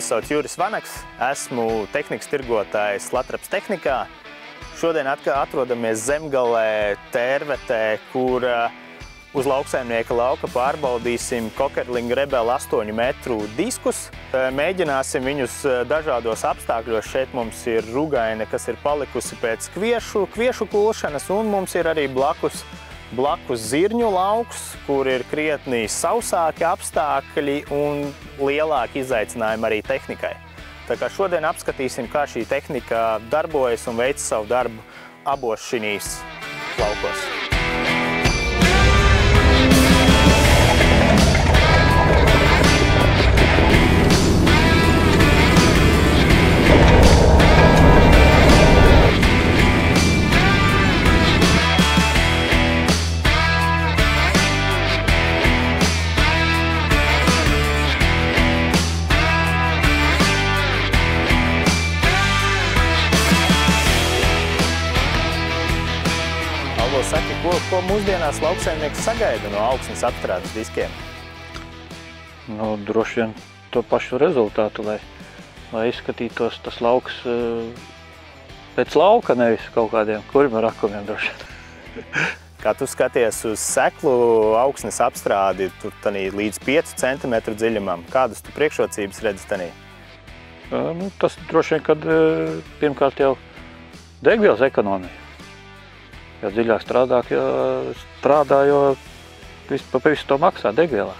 Mani sauc Juris Vanaks, esmu tehnikas tirgotājs Latraps tehnikā. Šodien atrodamies Zemgalē, Tērvetē, kur uz lauksaimnieka lauka pārbaudīsim Kokerling Rebel 8 metru diskus. Mēģināsim viņus dažādos apstākļos. Šeit mums ir rugaine, kas ir palikusi pēc kviešu kulšanas, un mums ir arī blakus zirņu lauks, kur ir krietni sausāki apstākļi un lielāki izaicinājumi arī tehnikai. Tā kā šodien apskatīsim, kā šī tehnika darbojas un veic savu darbu abos šīs laukos. Saki, ko mūsdienās lauksaimnieks sagaida no augsnes apstrādes diskiem? Droši vien to pašu rezultātu, lai izskatītos tas lauks pēc lauka, nevis kaut kādiem kurima rakumiem droši vien. Kā tu skaties uz seklu augsnes apstrādi, tur tanī līdz 5 cm dziļumam, kādas tu priekšrocības redzi tanī? Tas droši vien, kad pirmkārt jau degvielas ekonomija. Jo dziļāk strādā, jo pa visu to maksā degvielā.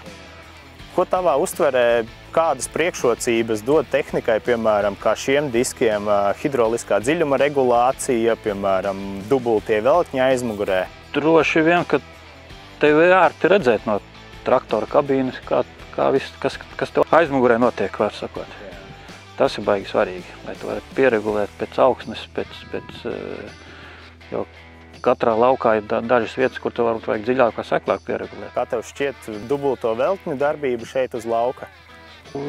Ko tavā uztverē, kādas priekšrocības dod tehnikai, piemēram, kā šiem diskiem, hidroliskā dziļuma regulācija, piemēram, dubultie veltņi aizmugurē? Droši vien, ka tev ir ērti redzēt no traktora kabīnes, kā viss, kas tev aizmugurē notiek, var sakot. Tas ir baigi svarīgi, lai tu varētu pieregulēt pēc augsnes, jo katrā laukā ir dažas vietas, kur tev varbūt vajag dziļāk vai seklāk pieregulēt. Kā tev šķiet dubulto veltņu darbību šeit uz lauka?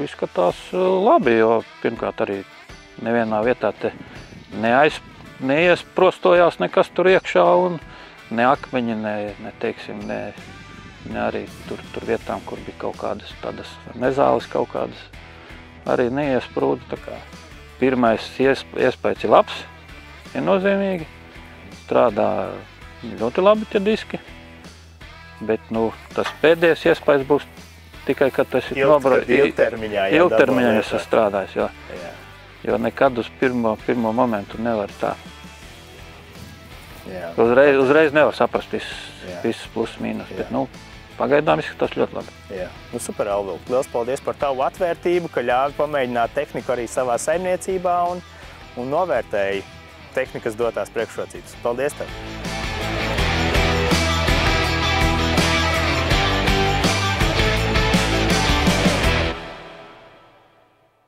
Izskatās labi, jo pirmkārt arī nevienā vietā te neiesprostojās nekas tur iekšā, un ne akmeņi, ne arī tur vietām, kur bija kaut kādas tādas nezāles kaut kādas, arī neiesprūda. Tā kā pirmais iespējas ir labs, ir nozīmīgi. Strādā ļoti labi tie diski, bet tas pēdējais iespējas būs tikai, kad tas ir ilgtermiņā, es esmu strādājis, jo nekad uz pirmo momentu nevar tā. Uzreiz nevar saprast visus plus mīnus, bet pagaidām izskatās ļoti labi. Super, Alvilk. Liels paldies par tavu atvērtību, ka ļāvi pamēģināt tehniku arī savā saimniecībā un novērtēji tehnikas dotās priekšrocības. Paldies tev!